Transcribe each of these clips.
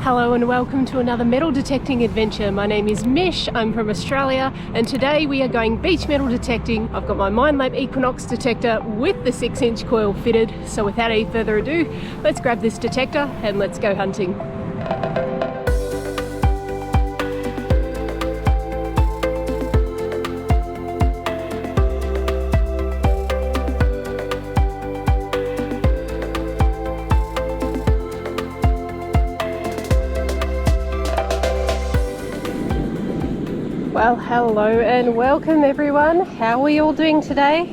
Hello and welcome to another metal detecting adventure. My name is Mish, I'm from Australia, and today we are going beach metal detecting. I've got my Minelab Equinox detector with the 6-inch coil fitted, so without any further ado, let's grab this detector and let's go hunting. Well, hello and welcome everyone. How are we all doing today?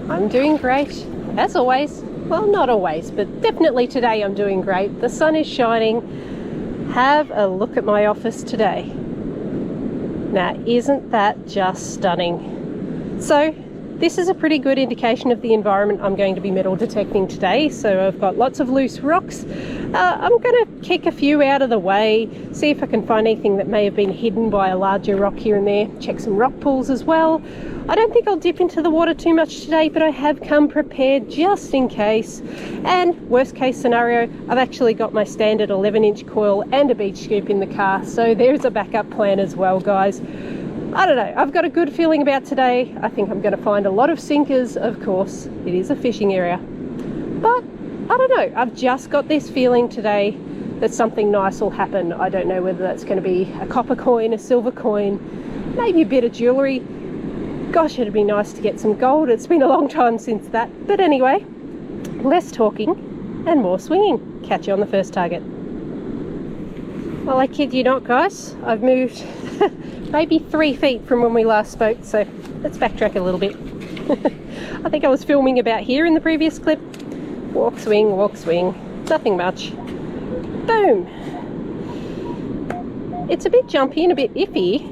I'm doing great, as always. Well, not always, but definitely today I'm doing great. The sun is shining. Have a look at my office today. Now, isn't that just stunning? So, this is a pretty good indication of the environment I'm going to be metal detecting today. So I've got lots of loose rocks. I'm going to kick a few out of the way, see if I can find anything that may have been hidden by a larger rock here and there. Check some rock pools as well. I don't think I'll dip into the water too much today, but I have come prepared just in case. And worst case scenario, I've actually got my standard 11-inch coil and a beach scoop in the car. So there's a backup plan as well, guys. I don't know, I've got a good feeling about today. I think I'm going to find a lot of sinkers, of course. It is a fishing area. But, I don't know, I've just got this feeling today that something nice will happen. I don't know whether that's going to be a copper coin, a silver coin, maybe a bit of jewellery. Gosh, it'd be nice to get some gold. It's been a long time since that. But anyway, less talking and more swinging. Catch you on the first target. Well, I kid you not, guys. I've moved maybe 3 feet from when we last spoke, so let's backtrack a little bit. I think I was filming about here in the previous clip. Walk, swing, nothing much. Boom! It's a bit jumpy and a bit iffy,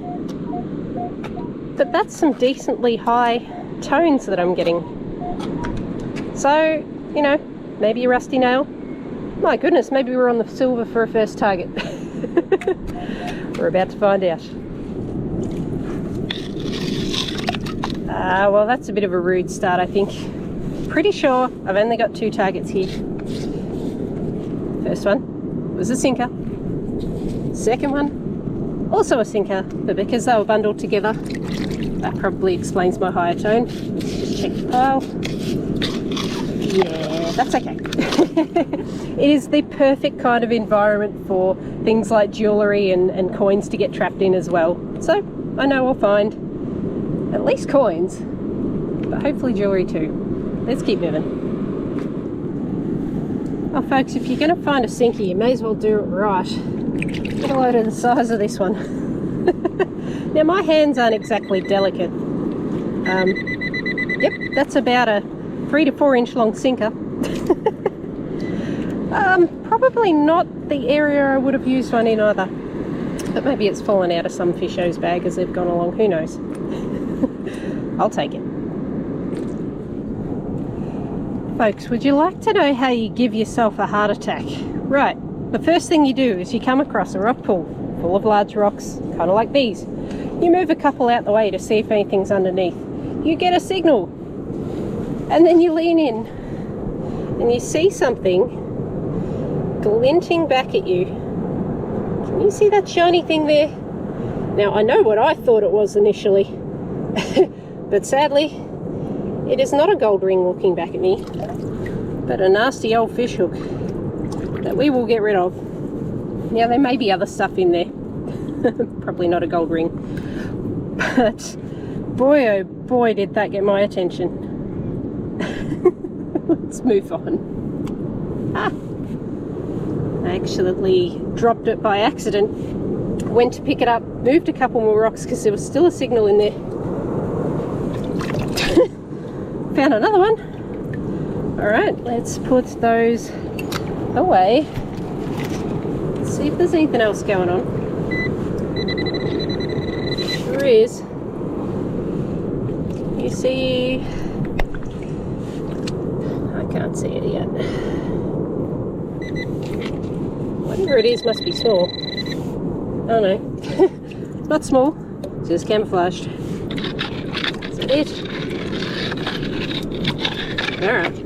but that's some decently high tones that I'm getting. So, you know, maybe a rusty nail. My goodness, maybe we're on the silver for a first target. We're about to find out. Well, that's a bit of a rude start, I think. Pretty sure I've only got 2 targets here. First one was a sinker. Second one, also a sinker, but because they were bundled together, that probably explains my higher tone. Let's just check the pile. Yeah, that's okay. It is the perfect kind of environment for things like jewellery and coins to get trapped in as well. So I know I'll find at least coins, but hopefully jewellery too. Let's keep moving. Well, folks, if you're going to find a sinker, you may as well do it right. Get a load of the size of this one. Now, my hands aren't exactly delicate. Yep, that's about a 3 to 4 inch long sinker. Probably not the area I would have used one in either. But maybe it's fallen out of some fisho's bag as they've gone along, who knows. I'll take it. Folks, would you like to know how you give yourself a heart attack? Right, the first thing you do is you come across a rock pool full of large rocks, kind of like these. You move a couple out the way to see if anything's underneath. You get a signal, and then you lean in, and you see something glinting back at you. Can you see that shiny thing there? Now, I know what I thought it was initially, but sadly, it is not a gold ring looking back at me, but a nasty old fish hook that we will get rid of. Now, there may be other stuff in there. Probably not a gold ring. But boy, oh boy, did that get my attention. Let's move on. I actually dropped it by accident. Went to pick it up, moved a couple more rocks because there was still a signal in there. Found another one. Alright, let's put those away. Let's see if there's anything else going on. Sure is. You see... I can't see it yet. Whatever it is must be small. Oh no. Not small, just camouflaged. Is that it? Alright.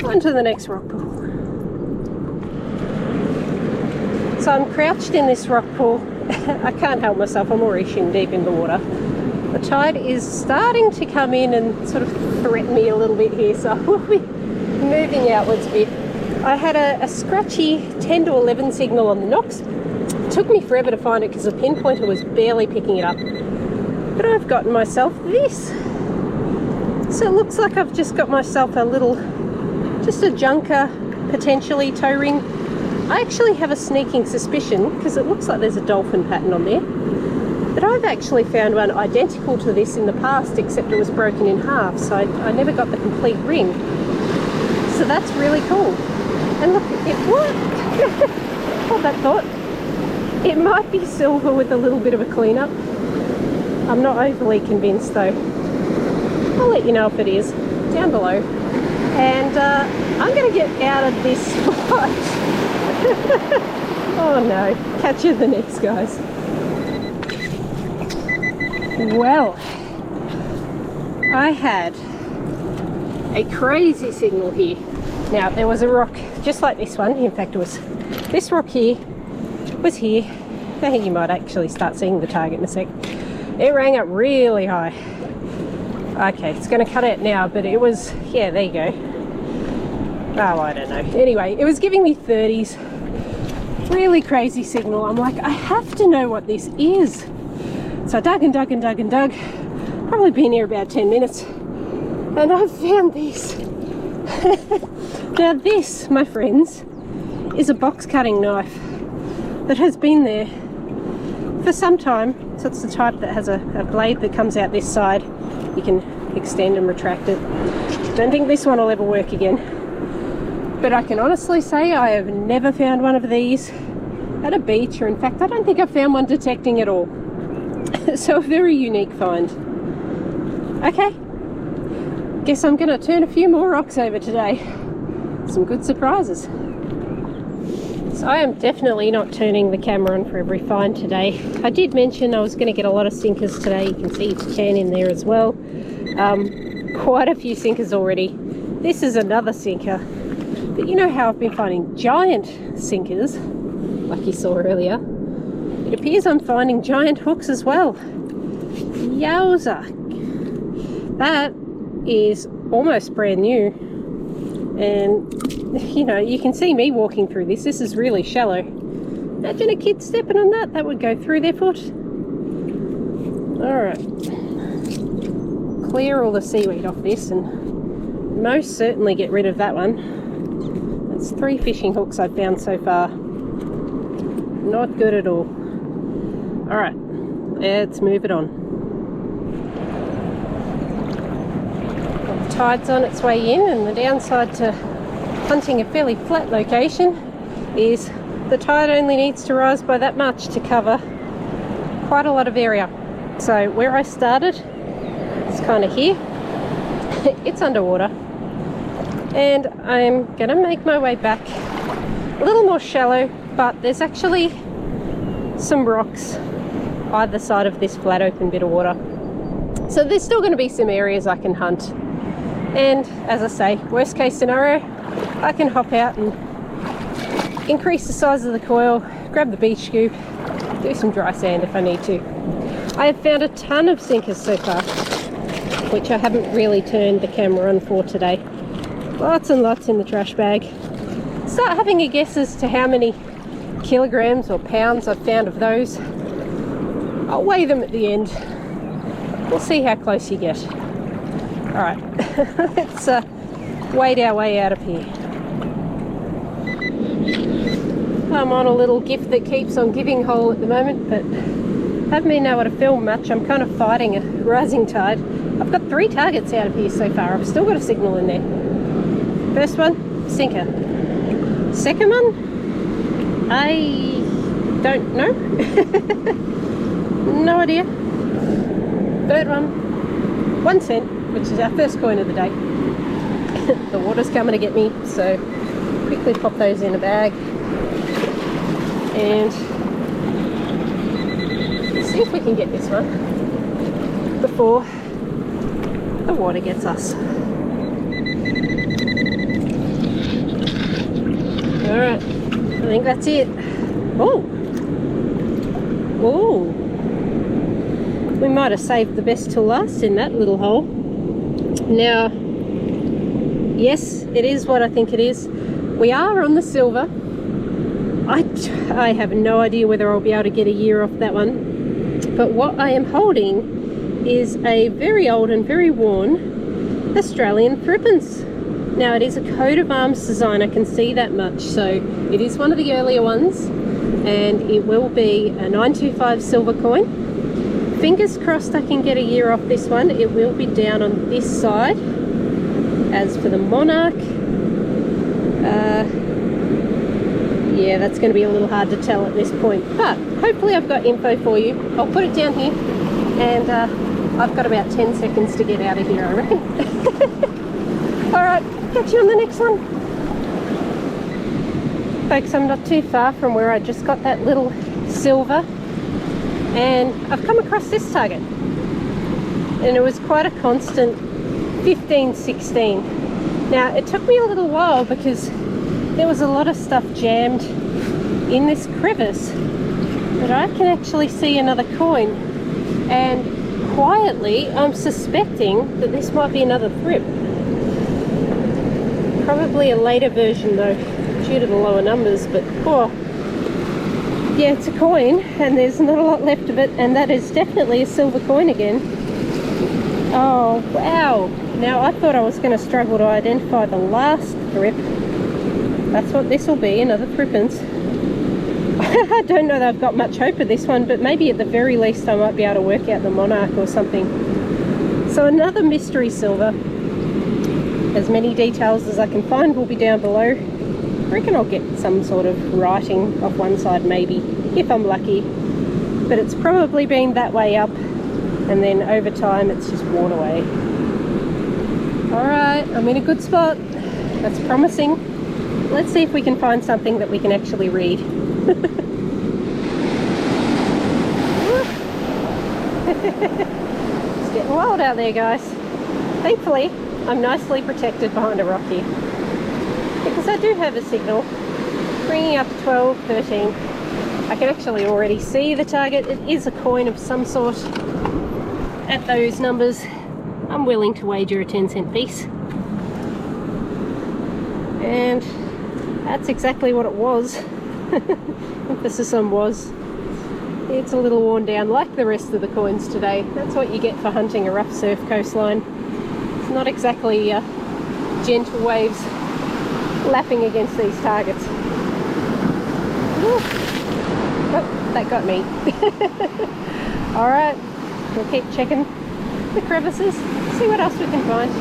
On to the next rock pool. So I'm crouched in this rock pool. I can't help myself, I'm already shin deep in the water. The tide is starting to come in and sort of threaten me a little bit here, so I will be moving outwards a bit. I had a scratchy 10 to 11 signal on the Nox. It took me forever to find it because the pinpointer was barely picking it up. But I've gotten myself this. So it looks like I've just got myself a little, just a junker, potentially toe ring. I actually have a sneaking suspicion, because it looks like there's a dolphin pattern on there, but I've actually found one identical to this in the past, except it was broken in half, so I never got the complete ring. So that's really cool. And look, it worked. Hold that thought. It might be silver with a little bit of a cleanup. I'm not overly convinced though. I'll let you know if it is down below. And I'm going to get out of this spot. Oh no, catch you in the next, guys. Well, I had a crazy signal here. Now, there was a rock just like this one. In fact, it was this rock here, was here. I think you might actually start seeing the target in a sec. It rang up really high. Okay, it's going to cut out now, but it was, yeah, there you go. Oh, I don't know. Anyway, it was giving me 30s. Really crazy signal. I'm like, I have to know what this is. So I dug and dug and dug and dug. Probably been here about 10 minutes. And I've found this. Now this, my friends, is a box cutting knife that has been there for some time. So it's the type that has a blade that comes out this side. You can extend and retract it. Don't think this one will ever work again. But I can honestly say I have never found one of these at a beach, or in fact I don't think I've found one detecting at all. So a very unique find. Okay, guess I'm going to turn a few more rocks over today. Some good surprises. So I am definitely not turning the camera on for every find today. I did mention I was going to get a lot of sinkers today. You can see it's 10 in there as well. Quite a few sinkers already. This is another sinker. But you know how I've been finding giant sinkers, like you saw earlier. It appears I'm finding giant hooks as well. Yowza! That is almost brand new. And, you know, you can see me walking through this. This is really shallow. Imagine a kid stepping on that. That would go through their foot. Alright. Clear all the seaweed off this and most certainly get rid of that one. That's 3 fishing hooks I've found so far. Not good at all. Alright, let's move it on. Well, the tide's on its way in, and the downside to hunting a fairly flat location is the tide only needs to rise by that much to cover quite a lot of area. So where I started, it's kind of here. It's underwater. And I'm going to make my way back a little more shallow, but there's actually some rocks either side of this flat open bit of water. So there's still going to be some areas I can hunt. And as I say, worst case scenario, I can hop out and increase the size of the coil, grab the beach scoop, do some dry sand if I need to. I have found a ton of sinkers so far, which I haven't really turned the camera on for today. Lots and lots in the trash bag. Start having a guess as to how many kilograms or pounds I've found of those. I'll weigh them at the end. We'll see how close you get. Alright, let's wade our way out of here. I'm on a little gift that keeps on giving hole at the moment, but haven't been able to film much. I'm kind of fighting a rising tide. I've got 3 targets out of here so far. I've still got a signal in there. First one, sinker. Second one, I don't know. No idea. Third one, 1 cent, which is our first coin of the day. The water's coming to get me, so quickly pop those in a bag. And see if we can get this one before the water gets us. Alright, I think that's it. Oh! Oh! We might have saved the best till last in that little hole. Now, yes, it is what I think it is. We are on the silver. I have no idea whether I'll be able to get a year off that one. But what I am holding is a very old and very worn Australian threepence. Now, it is a coat of arms design, I can see that much. So it is one of the earlier ones, and it will be a 925 silver coin. Fingers crossed I can get a year off this one. It will be down on this side. As for the Monarch, yeah, that's going to be a little hard to tell at this point, but hopefully I've got info for you. I'll put it down here, and I've got about 10 seconds to get out of here, I reckon. Alright, catch you on the next one. Folks, I'm not too far from where I just got that little silver, and I've come across this target, and it was quite a constant 15-16. Now, it took me a little while because there was a lot of stuff jammed in this crevice, but I can actually see another coin, and quietly I'm suspecting that this might be another thrip. Probably a later version though, due to the lower numbers, but oh, yeah, it's a coin and there's not a lot left of it, and that is definitely a silver coin again. Oh wow, now I thought I was going to struggle to identify the last thrip. That's what this will be, another threepence. I don't know that I've got much hope of this one, but maybe at the very least I might be able to work out the Monarch or something. So another mystery silver. As many details as I can find will be down below. I reckon I'll get some sort of writing off one side maybe, if I'm lucky. But it's probably been that way up, and then over time it's just worn away. Alright, I'm in a good spot. That's promising. Let's see if we can find something that we can actually read. It's getting wild out there, guys. Thankfully, I'm nicely protected behind a rock here, because I do have a signal bringing up 12, 13. I can actually already see the target. It is a coin of some sort. At those numbers, I'm willing to wager a 10-cent piece. And that's exactly what it was. Emphasis on was. It's a little worn down like the rest of the coins today. That's what you get for hunting a rough surf coastline. It's not exactly gentle waves lapping against these targets. Ooh. Oh, that got me. Alright, we'll keep checking the crevices, see what else we can find.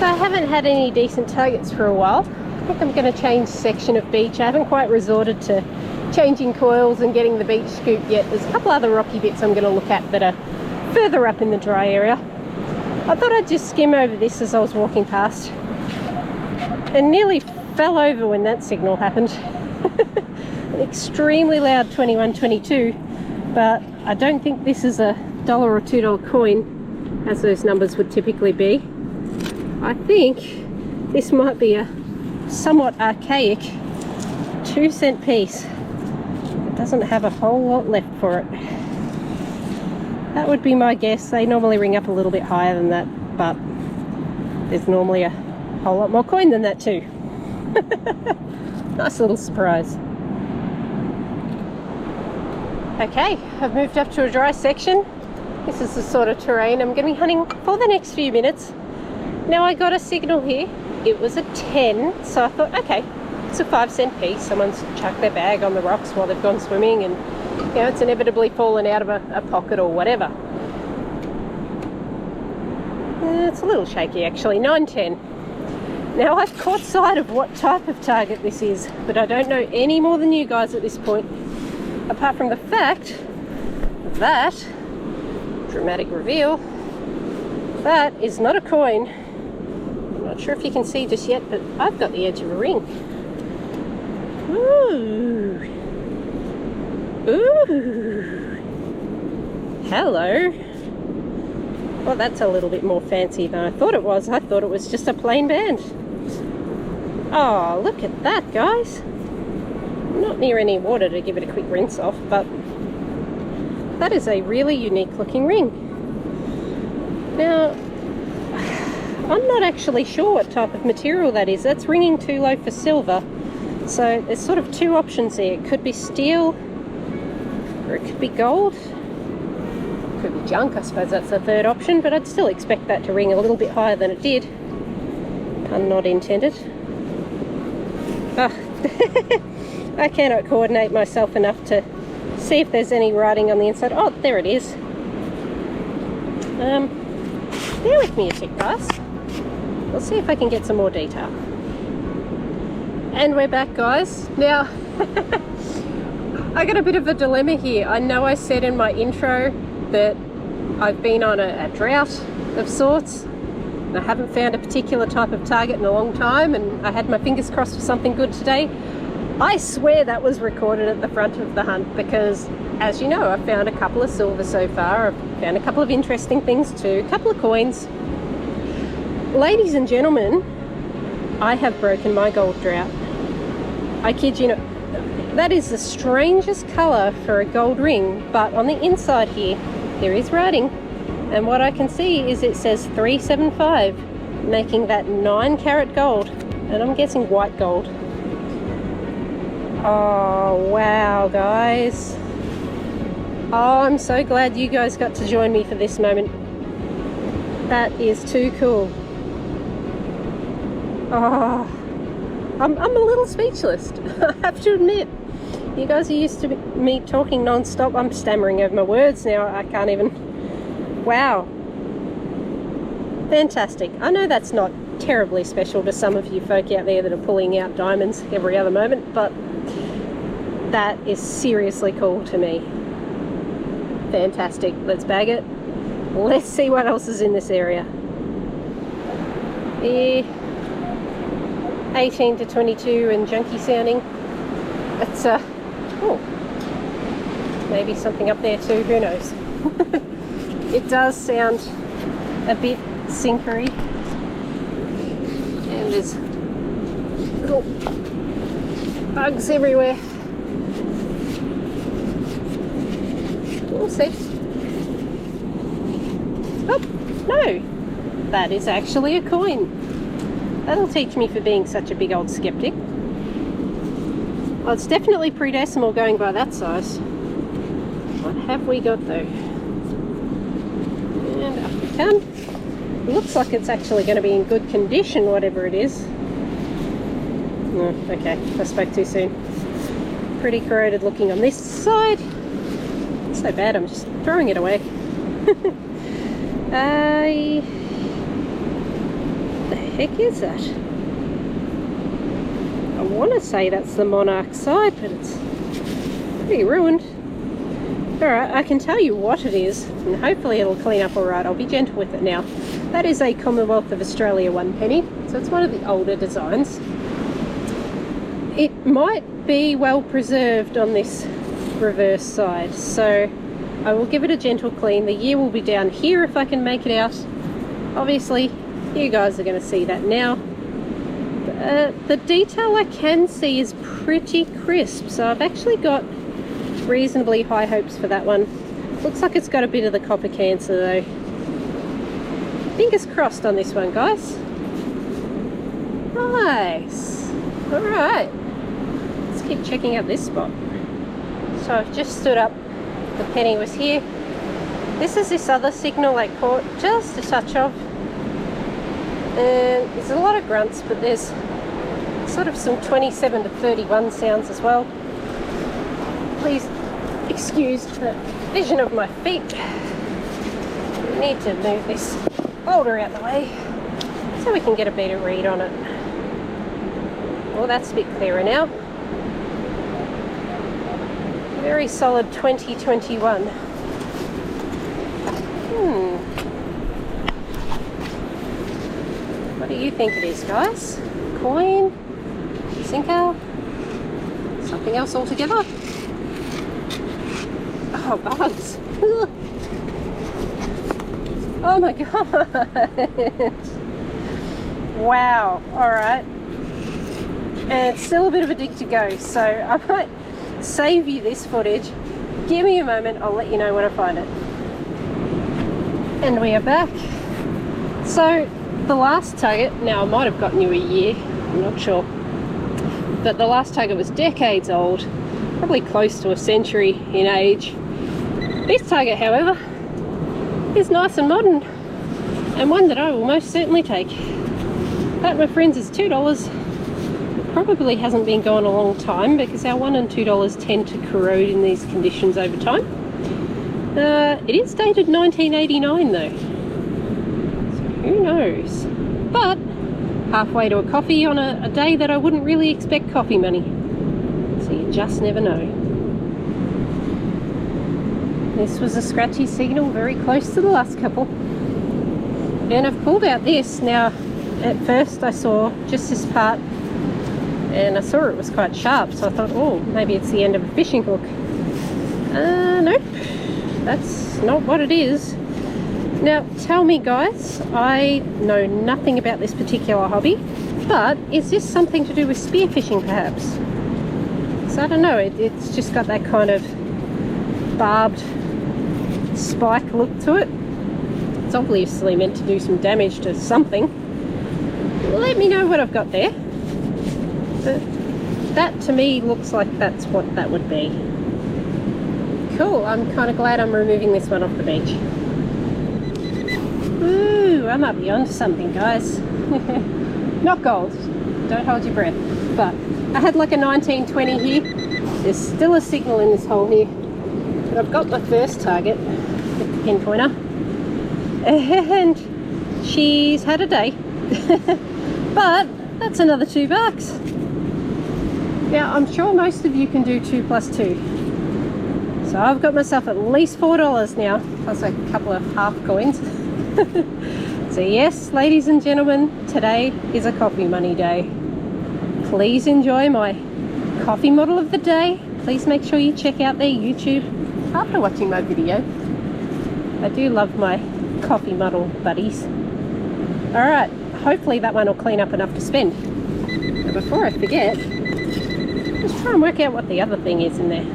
So I haven't had any decent targets for a while. I think I'm going to change section of beach. I haven't quite resorted to changing coils and getting the beach scoop yet. There's a couple other rocky bits I'm going to look at that are further up in the dry area. I thought I'd just skim over this as I was walking past, and nearly fell over when that signal happened. An extremely loud 2122, but I don't think this is a $1 or $2 coin as those numbers would typically be. I think this might be a somewhat archaic 2-cent piece. It doesn't have a whole lot left for it. That would be my guess. They normally ring up a little bit higher than that, but there's normally a whole lot more coin than that too. Nice little surprise. Okay, I've moved up to a dry section. This is the sort of terrain I'm going to be hunting for the next few minutes. Now I got a signal here. It was a 10, so I thought, okay, it's a 5-cent piece. Someone's chucked their bag on the rocks while they've gone swimming, and you know, it's inevitably fallen out of a pocket or whatever. It's a little shaky actually, 9-10. Now I've caught sight of what type of target this is, but I don't know any more than you guys at this point, apart from the fact that, dramatic reveal, that is not a coin. I'm not sure if you can see just yet, but I've got the edge of a ring. Ooh. Ooh. Hello. Well, that's a little bit more fancy than I thought it was. I thought it was just a plain band. Oh, look at that, guys. Not near any water to give it a quick rinse off, but that is a really unique looking ring. Now, I'm not actually sure what type of material that is. That's ringing too low for silver. So there's sort of two options there. It could be steel, or it could be gold. It could be junk, I suppose that's the third option, but I'd still expect that to ring a little bit higher than it did. Pun not intended. Oh. I cannot coordinate myself enough to see if there's any writing on the inside. Oh, there it is. Bear with me a tick, guys. We'll see if I can get some more detail. And we're back, guys. Now, I got a bit of a dilemma here. I know I said in my intro that I've been on a drought of sorts, and I haven't found a particular type of target in a long time, and I had my fingers crossed for something good today. I swear that was recorded at the front of the hunt because, as you know, I've found a couple of silver so far. I've found a couple of interesting things too, a couple of coins. Ladies and gentlemen, I have broken my gold drought. I kid you not. That is the strangest colour for a gold ring, but on the inside here, there is writing. And what I can see is it says 375, making that 9-carat gold. And I'm guessing white gold. Oh, wow, guys. Oh, I'm so glad you guys got to join me for this moment. That is too cool. Oh, I'm a little speechless, I have to admit. You guys are used to me talking non-stop. I'm stammering over my words now. I can't even... Wow. Fantastic. I know that's not terribly special to some of you folk out there that are pulling out diamonds every other moment, but that is seriously cool to me. Fantastic. Let's bag it. Let's see what else is in this area. 18 to 22 and junky sounding. It's oh, maybe something up there too, who knows. It does sound a bit sinkery, and there's little bugs everywhere. We'll see. Oh, no, that is actually a coin. That'll teach me for being such a big old skeptic. Well, it's definitely pre-decimal going by that size. What have we got though? And up we come. Looks like it's actually going to be in good condition, whatever it is. Oh, okay, I spoke too soon. Pretty corroded looking on this side. It's so bad, I'm just throwing it away. The heck is that? I want to say that's the Monarch side, but it's pretty ruined. Alright, I can tell you what it is, and hopefully it'll clean up alright. I'll be gentle with it now. That is a Commonwealth of Australia 1 penny, so it's one of the older designs. It might be well preserved on this reverse side, so I will give it a gentle clean. The year will be down here if I can make it out. Obviously, you guys are going to see that now. The detail I can see is pretty crisp, so I've actually got reasonably high hopes for that one. Looks like it's got a bit of the copper cancer though. Fingers crossed on this one, guys. Nice. Alright. Let's keep checking out this spot. So I've just stood up. The penny was here. This is this other signal I caught just a touch of. And there's a lot of grunts, but there's sort of some 27 to 31 sounds as well. Please excuse the vision of my feet. I need to move this boulder out the way so we can get a better read on it. Well, that's a bit clearer now. Very solid 2021. What do you think it is, guys? Coin? Sinker? Something else altogether? Oh, bugs. Oh my god. Wow. Alright. And it's still a bit of a dig to go, so I might save you this footage. Give me a moment, I'll let you know when I find it. And we are back. So the last target, now I might have gotten you a year, I'm not sure, but the last target was decades old, probably close to a century in age. This target, however, is nice and modern, and one that I will most certainly take. That, my friends, is $2. It probably hasn't been going a long time because our $1 and $2 tend to corrode in these conditions over time. It is dated 1989 though, so who knows? But halfway to a coffee on a day that I wouldn't really expect coffee money, so you just never know. This was a scratchy signal very close to the last couple, and I've pulled out this. Now at first I saw just this part and I saw it was quite sharp, so I thought, oh, maybe it's the end of a fishing hook. Nope, that's not what it is. Now tell me, guys, I know nothing about this particular hobby, but is this something to do with spearfishing perhaps? So I don't know, it's just got that kind of barbed spike look to it. It's obviously meant to do some damage to something. Let me know what I've got there. But that to me looks like that's what that would be. Cool, I'm kind of glad I'm removing this one off the beach. Ooh, I might be onto something, guys. Not gold, don't hold your breath. But I had like a 1920 here. There's still a signal in this hole here. But I've got my first target with the pinpointer. And she's had a day. But that's another $2. Now I'm sure most of you can do 2 plus 2. So I've got myself at least $4 now, plus a couple of half coins. So yes, ladies and gentlemen, today is a coffee money day. Please enjoy my coffee model of the day. Please make sure you check out their YouTube after watching my video. I do love my coffee model buddies. Alright, hopefully that one will clean up enough to spend. But before I forget, let's try and work out what the other thing is in there.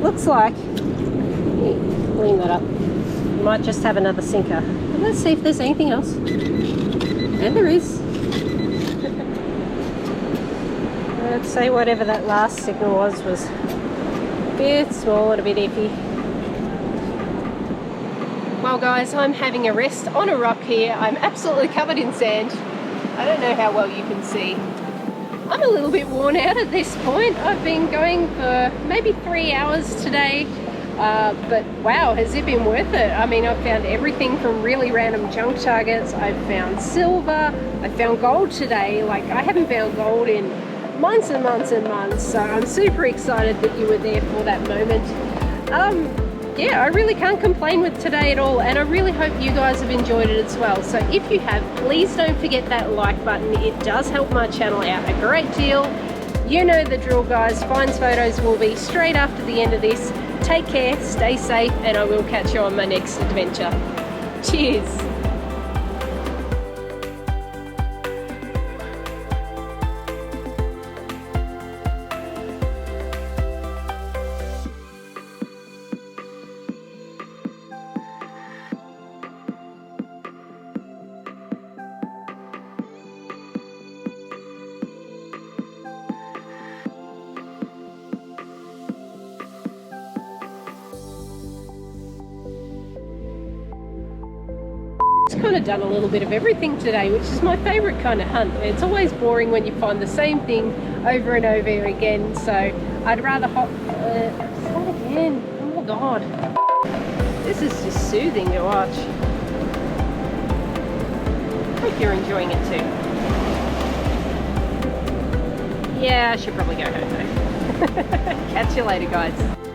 Looks like, clean that up, might just have another sinker. But let's see if there's anything else. And there is. Let's say whatever that last signal was a bit small and a bit iffy. Well guys, I'm having a rest on a rock here. I'm absolutely covered in sand. I don't know how well you can see. I'm a little bit worn out at this point. I've been going for maybe 3 hours today, but wow, has it been worth it? I mean, I've found everything from really random junk targets. I've found silver, I found gold today. Like, I haven't found gold in months and months and months, so I'm super excited that you were there for that moment. Yeah, I really can't complain with today at all, and I really hope you guys have enjoyed it as well. So if you have, please don't forget that like button. It does help my channel out a great deal. You know the drill, guys. Finds photos will be straight after the end of this. Take care, stay safe, and I will catch you on my next adventure. Cheers. just kind of done a little bit of everything today, which is my favourite kind of hunt. It's always boring when you find the same thing over and over again, so I'd rather start again. Oh my god. This is just soothing to watch. Hope you're enjoying it too. Yeah, I should probably go home though. Catch you later, guys.